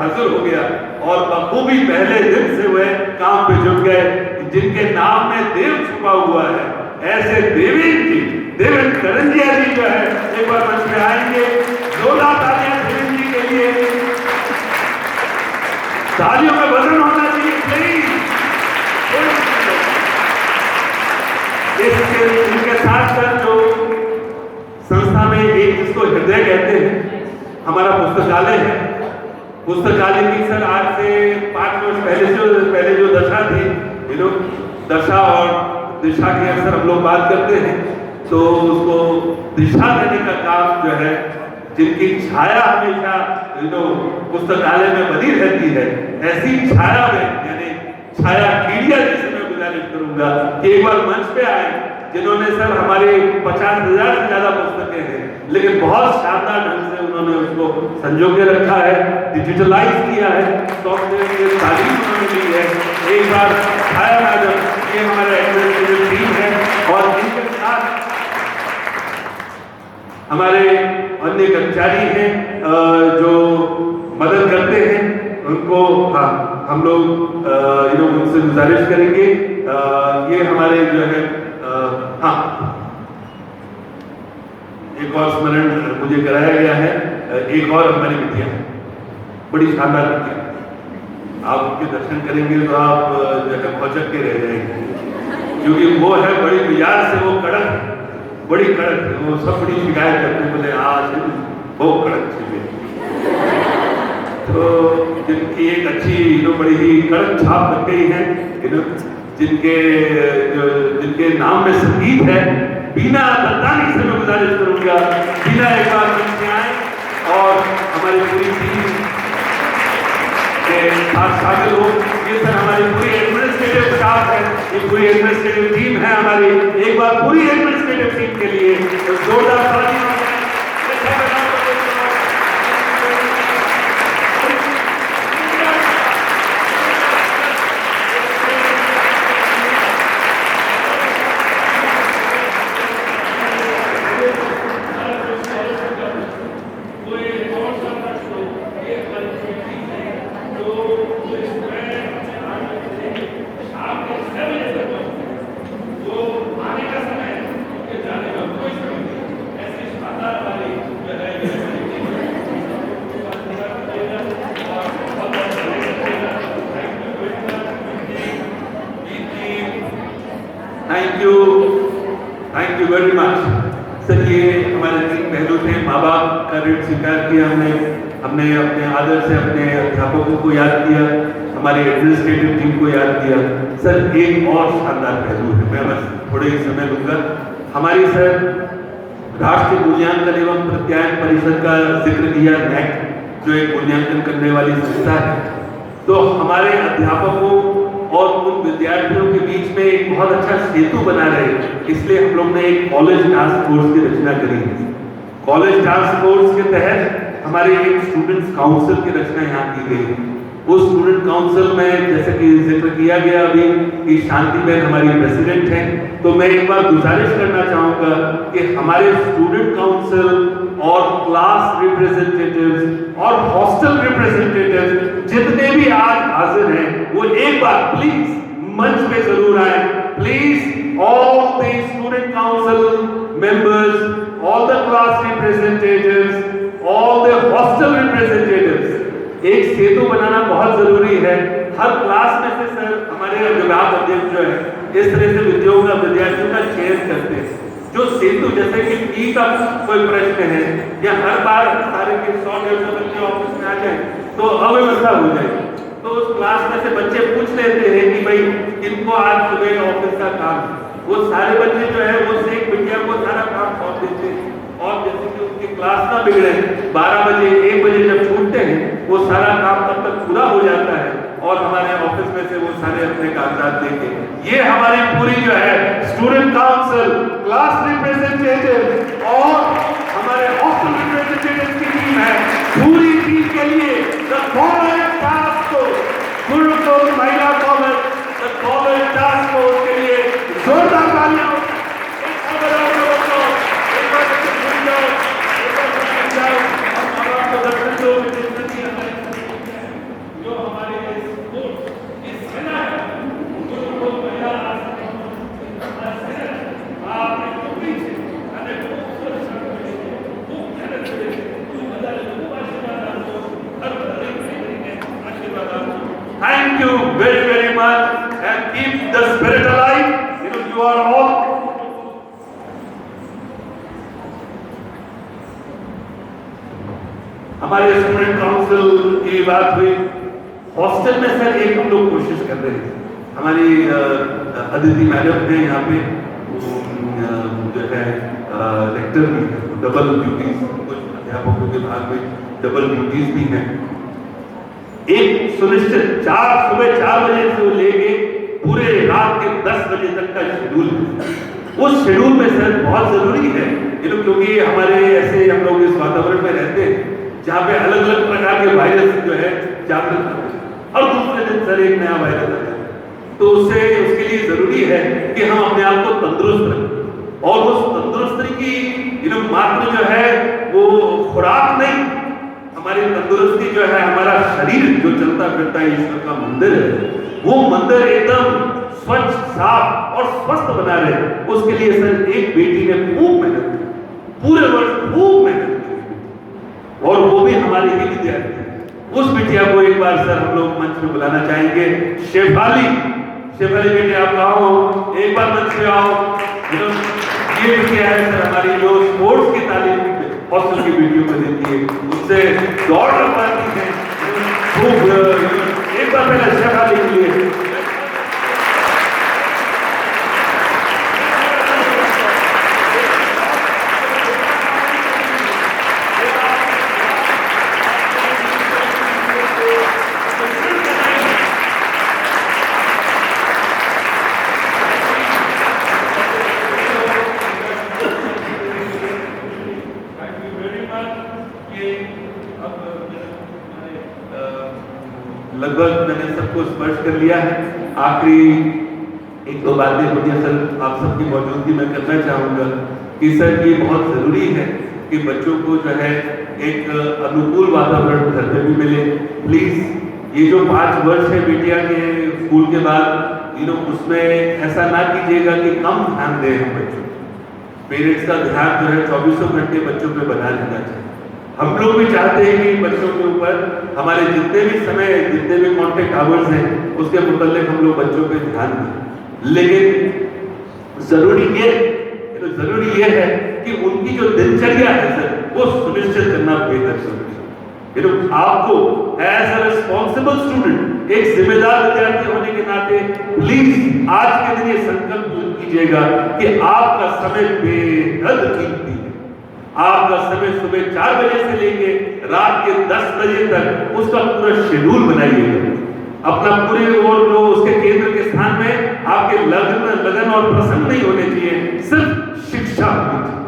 हाजिर हो गया और बखूबी पहले दिन से वह काम पे जुट गए, जिनके नाम में देव छुपा हुआ है। ऐसे देवेंद्र जी, देवेंद्र करंजिया जी जो है एक बार मंच पे आएंगे। जोरदार तालियां देवेंद्र जी के लिए। तालियों में वजन होना चाहिए प्लीज। इनके साथ साथ जो संस्था में एक जिसको हृदय कहते हैं, हमारा पुस्तकालय है। पुस्तकालय की सर आज से 5 वर्ष पहले जो दशा थी, दशा और दिशा की अक्सर हम लोग बात करते हैं, तो उसको दिशा देने का काम जो है, जिनकी छाया हमेशा पुस्तकालय में बनी रहती है, ऐसी छाया में, यानी छाया कीड़िया जैसे मैं गुजारिश करूंगा कि एक बार मंच पे आए, जिन्होंने सर हमारे 50,000 से ज्यादा पुस्तकें हैं, लेकिन बहुत शानदार ढंग से उन्होंने उसको संजो के रखा है, डिजिटलाइज किया है, सॉफ्टवेयर की तारीफ उन्होंने दी है। एक बार छाया मैडम, ये हमारे एडमिनिस्ट्रेटिव टीम है, और इनके साथ हमारे अन्य कर्मचारी हैं जो मदद करते हैं। उनको हम लोग लोग उनसे गुजारिश करेंगे। ये हमारे जो है हाँ, एक और स्मरण मुझे कराया गया है। एक और हमारी बिटिया बड़ी शानदार बिटिया, आप उनके दर्शन करेंगे तो आप जो है भौचक के रह जाएंगे, क्योंकि वो है बड़ी मिजाज से, वो कड़क, बड़ी कड़क है। वो सब बड़ी शिकायत करते हैं, बोले आज बहुत कड़क चीजें। तो जिनकी एक अच्छी बड़ी ही कड़क छाप लग गई है, जिनके नाम में संगीत है, बीना दत्तानी से मैं गुजारिश करूंगा, बीना एक बार मंच में आए और हमारी पूरी टीम के साथ शामिल हो। ये सर हमारी पूरी एडमिनिस्ट्रेटिव स्टाफ है, ये पूरी एडमिनिस्ट्रेटिव टीम है हमारी। एक बार पूरी एडमिनिस्ट्रेटिव टीम के लिए तो जोरदार तालियां। Thank you very much sir. ये हमारे तीन पहलू थे। माँ बाप का ऋण स्वीकार किया हमने अपने आदर से अपने अध्यापकों को याद किया, हमारी एडमिनिस्ट्रेटिव टीम को याद किया। सर एक और शानदार पहलू है, मैं बस थोड़े ही समय दूंगा। हमारी सर राष्ट्रीय मूल्यांकन एवं प्रत्यायन परिषद का जिक्र किया, नैक जो एक मूल्यांकन करने वाली संस्था है। तो हमारे अध्यापकों और उन विद्यार्थियों के बीच में एक बहुत अच्छा सेतु बना रहे, इसलिए हम लोग ने एक कॉलेज टास्क फोर्स की रचना करी है। कॉलेज टास्क फोर्स के तहत हमारे एक स्टूडेंट्स काउंसिल की रचना यहाँ की गई है। उस स्टूडेंट काउंसिल में जैसे कि जिक्र किया गया अभी कि शांतिबेन हमारी प्रेसिडेंट हैं, तो मैं एक बार गुजारिश करना चाहूंगा कि हमारे स्टूडेंट काउंसिल और क्लास रिप्रेजेंटेटिव्स और हॉस्टल रिप्रेजेंटेटिव्स जितने भी आज हाजिर हैं, वो एक बार प्लीज मंच पे जरूर आए। Please all the student council members, all the class representatives, all the hostel representatives, एक सेतु बनाना बहुत जरूरी है। हर क्लास में से सर हमारे विभाग अध्यक्ष जो है इस तरह से विद्यार्थियों का चयन करते हैं, जो सेतु जैसे कि फी का कोई प्रश्न है या हर बार सारे के 100-150 बच्चे ऑफिस में आ जाए तो अव्यवस्था हो जाए, तो उस क्लास में से बच्चे पूछ लेते हैं कि भाई किनको आज सुबह ऑफिस का काम है। वो सारे बच्चे जो है वो एक बिटिया को सारा काम सौंप देते हैं और जैसे कि उनकी क्लास ना बिगड़े, 12 बजे 1 बजे जब छूटते हैं वो सारा काम तब तक पूरा हो जाता है और हमारे ऑफिस में से वो सारे अपने कागजात देके। ये हमारी पूरी जो है स्टूडेंट काउंसिल, क्लास रिप्रेजेंटेटिव और हमारे हॉस्टल रिप्रेजेंटेटिव की टीम है। पूरी टीम के लिए the college task force, Gurukul Mahila college, the college task force के लिए जोरदार तालियां। जो हमारे इस सेना है, गुरुकुल महिला Thank you very, very much and keep the spirit alive. You are all. हमारे स्टूडेंट काउंसिल की बात हुई। हॉस्टल में सर एक हम लोग कोशिश कर रहे हैं, हमारी अदिति मैडम है यहाँ पे, जो है लेक्चर भी है, डबल ड्यूटीज, कुछ अध्यापकों के भाग में डबल ड्यूटीज भी हैं। एक सुनिश्चित सुबह 4 बजे से लेके पूरे रात के 10 बजे तक का शेड्यूल है। उस शेड्यूल में सर बहुत जरूरी है, क्योंकि हमारे ऐसे हम लोग इस वातावरण में रहते हैं जहाँ पे अलग अलग प्रकार के वायरस जो है जागृत होते हैं और दूसरे दिन सर एक नया वायरस आता है, तो उसके लिए जरूरी है कि हम अपने आप को तंदुरुस्त रखें और उस तंदुरुस्ती की मात्र जो है वो खुराक नहीं, हमारी तंदुरुस्ती जो है हमारा शरीर जो चलता फिरता ईश्वर का मंदिर है, वो मंदिर एकदम स्वच्छ, साफ और स्वस्थ बना रहे, उसके लिए सर एक बेटी ने खूब मेहनत की, पूरे वर्ष खूब मेहनत की, और वो भी हमारी ही विद्यार्थी। उस बिटिया को एक बार सर हम लोग मंच में बुलाना चाहेंगे। शेफाली, शेफाली बेटी आप आओ, एक बार मंच पे आओ। ये बिटिया है सर हमारी, जो स्पोर्ट्स की तालीम हॉस्टल की बेटियों को देती है, उससे दौड़ लगवाती है खूब। एक बार पहले शेफाली के लिए लगभग मैंने सबको स्पर्श कर लिया है। आखिरी एक दो बातें मुझे सर आप सबकी मौजूदगी में करना चाहूँगा कि सर ये बहुत ज़रूरी है कि बच्चों को जो है एक अनुकूल वातावरण घर में भी मिले। प्लीज़ ये जो 5 वर्ष है बेटिया के स्कूल के बाद, उसमें ऐसा ना कीजिएगा कि कम ध्यान दें हम बच्चों। पेरेंट्स का ध्यान जो है 24 घंटे बच्चों पे बना रहना चाहिए। हम लोग भी चाहते हैं कि बच्चों के ऊपर हमारे जितने भी समय, जितने भी कॉन्टेक्ट आवर्स हैं, उसके मुताबिक हम लोग बच्चों पे ध्यान दें। लेकिन जरूरी ये है कि उनकी जो दिनचर्या है सर, वो सुनिश्चित करना बेहतर जरूरी है। आपको एज अ रिस्पॉन्सिबल स्टूडेंट, एक जिम्मेदार विद्यार्थी होने के नाते प्लीज आज के दिन ये संकल्प कीजिएगा कि आपका समय बेहद कीमती है। आपका समय सुबह 4 बजे से लेके रात के 10 बजे तक उसका पूरा शेड्यूल बनाइएगा। अपना पूरे और जो उसके केंद्र के स्थान में आपके लगन और प्रसन्न नहीं होने चाहिए, सिर्फ शिक्षा होनी चाहिए।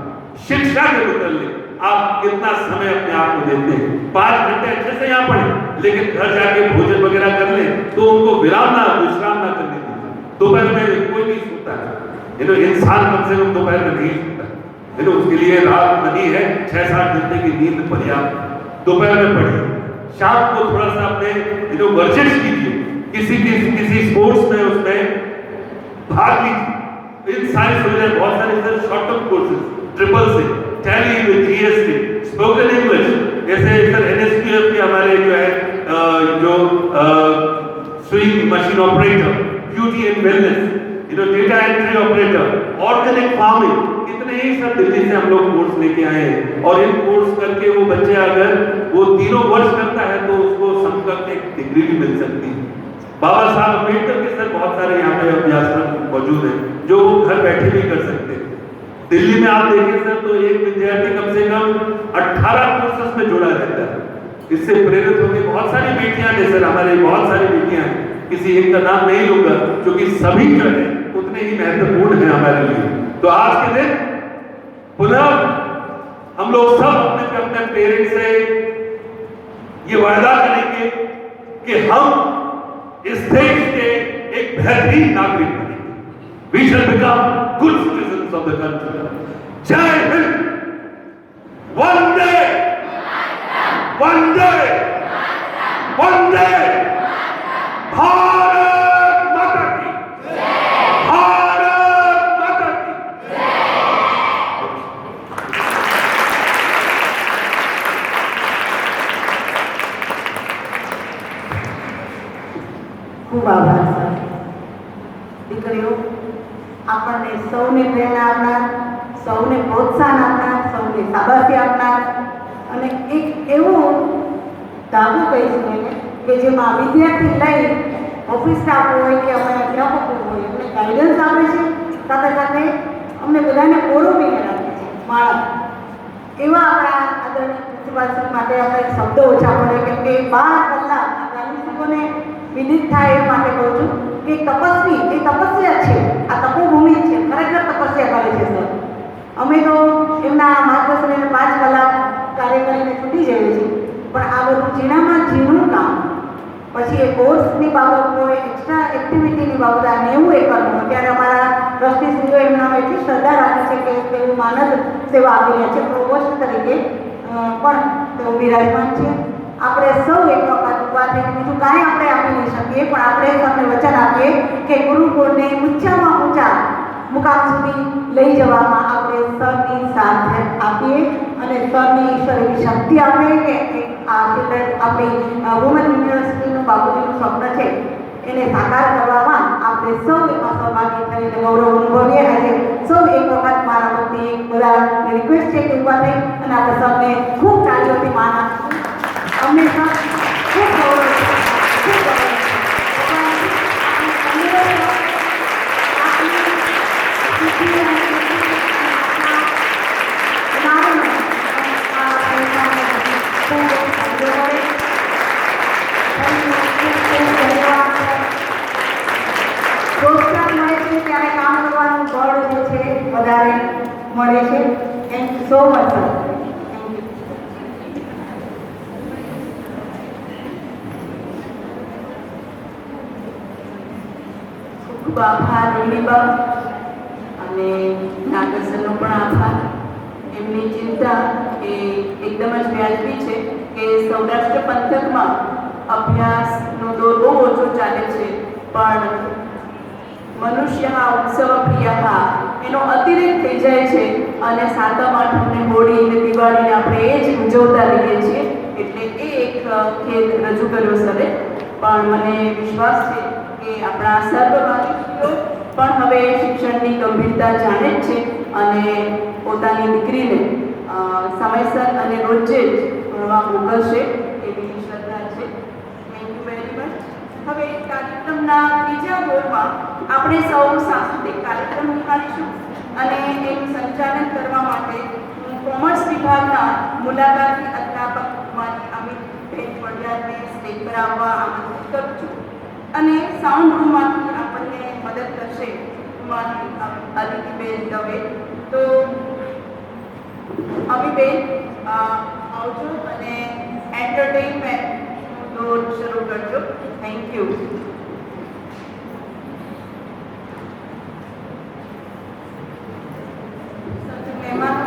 शिक्षा के मुताबिक आप कितना समय अपने आप को देते हैं। 5 घंटे अच्छे से यहाँ पढ़े, लेकिन घर जाके भोजन वगैरह कर लें तो उनको विश्राम ना करने दीजिए। दोपहर में कोई नहीं सोता है, इंसान कम से कम दोपहर में नहीं सोता है। उसके लिए रात बनी है, 6-7 घंटे की नींद पर्याप्त। दोपहर में पढ़िए, शाम को थोड़ा सा अपने वर्जिश कीजिए, किसी स्पोर्ट्स में उसमें भाग लीजिए। इन सारी सुविधाएं बहुत सारे sir short term courses, triple C, Tally with GST, spoken English, जैसे सर एनएसक्यूएफ के हमारे जो है sewing machine operator, beauty and wellness, data entry operator, organic farming, कितने ही सब दिल्ली से हम लोग कोर्स लेके आए हैं। और इन कोर्स करके वो बच्चे अगर वो 3 वर्ष करता है तो उसको समकक्ष एक डिग्री भी मिल सकती है। बाबा साहब अम्बेडकर के सर बहुत सारे यहाँ पे अभ्यासक्रम मौजूद हैं जो वो घर बैठे भी कर सकते हैं। दिल्ली में आप देखिए सर तो एक विद्यार्थी कम से कम 18 कोर्सेस में जुड़ा रहता है। इससे प्रेरित होकर बहुत सारी बेटियां हैं सर, हमारे बहुत सारी बेटियां हैं, किसी एक का नाम नहीं लूंगा क्योंकि सभी जो है उतने ही महत्वपूर्ण है हमारे लिए। तो आज के दिन पुनः हम लोग सब अपने पेरेंट्स से ये वादा करेंगे कि हम इस देश के एक बेहतरीन नागरिक बनेंगे। We shall become good citizens of the country. जय हिंद। वंदे वंदे वंदे भारत माता की, भारत माता की। ખૂબ આભાર સર. દીકરીઓ, આપણને સૌને પ્રેરણા આપનાર, સૌને પ્રોત્સાહન આપનાર, સૌને શાબાશી આપનાર અને એક એવું ધાબુ કહીશું એને કે જેમાં વિદ્યાર્થી લઈ ઓફિસ સ્ટાફ હોય કે અમારા અધ્યાપકો હોય એમને ગાઈડન્સ આપે છે, સાથે સાથે અમને બધાને ઓળખીને રાખે છે માળા. એવા આપણા આદરણીય પ્રિન્સિપાલશ્રી માટે આપણે શબ્દો ઓછા પડે કેમ કે 12 કલાક આ ગાંધીજીઓને વિદિત થાય એ માટે કહું છું કે તપસ્વી એ તપસ્યા છે, આ તપોભૂમિ છે, ખરેખર તપસ્યા કરે છે સર. અમે તો એમના માર્ગદર્શન 5 કલાક કાર્ય કરીને છૂટી જઈએ છીએ, પણ આ બધું ઝીણામાં ઝીણું કામ, પછી એ કોર્સની બાબત હોય, એક્સ્ટ્રા એક્ટિવિટીની બાબત, આ 90 એકરનું હોય ત્યારે અમારા ટ્રસ્ટીશ્રીઓ એમનામાં એટલી શ્રદ્ધા રાખે છે કે તેઓ માનદ સેવા આપી રહ્યા છે. પ્રોવોસ્ટ તરીકે પણ તેઓ બિરાજમાન છે. આપણે સૌ એક વખત થઈ કે બીજું કાંઈ આપણે આપી નહીં શકીએ, પણ આપણે તમને વચન આપીએ કે ગુરુકુળને ઊંચામાં ઊંચા મુકામ સુધી લઈ જવામાં આપણે સરની સાથ આપીએ અને સરની ઈશ્વર એવી શક્તિ આપે કે આ ચિલ્ડ્રન આપણી વુમન યુનિવર્સિટીનું બાપુજીનું સ્વપ્ન છે એને સાકાર કરવામાં આપણે સૌ એમાં સહભાગી થઈને ગૌરવ અનુભવીએ. આજે સૌ એક વખત મારા વતી બધા રિક્વેસ્ટ છે કે ઊભા થઈ અને આપણે સૌને ખૂબ તાળીઓથી માન આપીશું. હંમેશા ખૂબ ગૌરવ છે, ખૂબ ગૌરવ છે. પ્રોત્સાહન મળે છે ત્યારે કામ કરવાનું બળ જે છે વધારે મળે છે. Thank you so much sir. ખૂબ આભાર રોહિણીબા અને નાગરસરનો પણ આભાર. એમની ચિંતા એ એકદમ જ વ્યાજબી છે કે સૌરાષ્ટ્ર પંથકમાં અભ્યાસનો દોર બહુ ઓછો ચાલે છે, પણ મનુષ્ય ઉત્સવ પ્રિય એનો અતિરેક થઈ જાય છે અને સાતમ આઠમને હોળી અને દિવાળીને આપણે એ જ ઉજવતા રહીએ છીએ. એટલે એ એક ખેદ રજૂ કર્યો સરે. પણ મને વિશ્વાસ છે કે આપણા સર્વભાગીઓ પણ હવે શિક્ષણની ગંભીરતા જાણે જ છે અને પોતાની દીકરીને સમયસર અને રોજે જ ભણવા મોકલશે એવી શ્રદ્ધા છે. Thank you very much. હવે કાર્યક્રમના ત્રીજા દોરમાં આપણે સૌ સાંસ્કૃતિક કાર્યક્રમ નિહાળીશું અને એનું સંચાલન કરવા માટે હું કોમર્સ વિભાગના મુલાકાતી અધ્યાપક મારી અમિતબેન પડિયારને સ્ટેજ પર આવવા આમંત્રિત કરું છું અને સાઉન્ડ રૂમમાંથી આપણને મદદ કરશે મારી અદિતિબેન દવે. તો અમિતબેન આવજો અને એન્ટરટેનમેન્ટ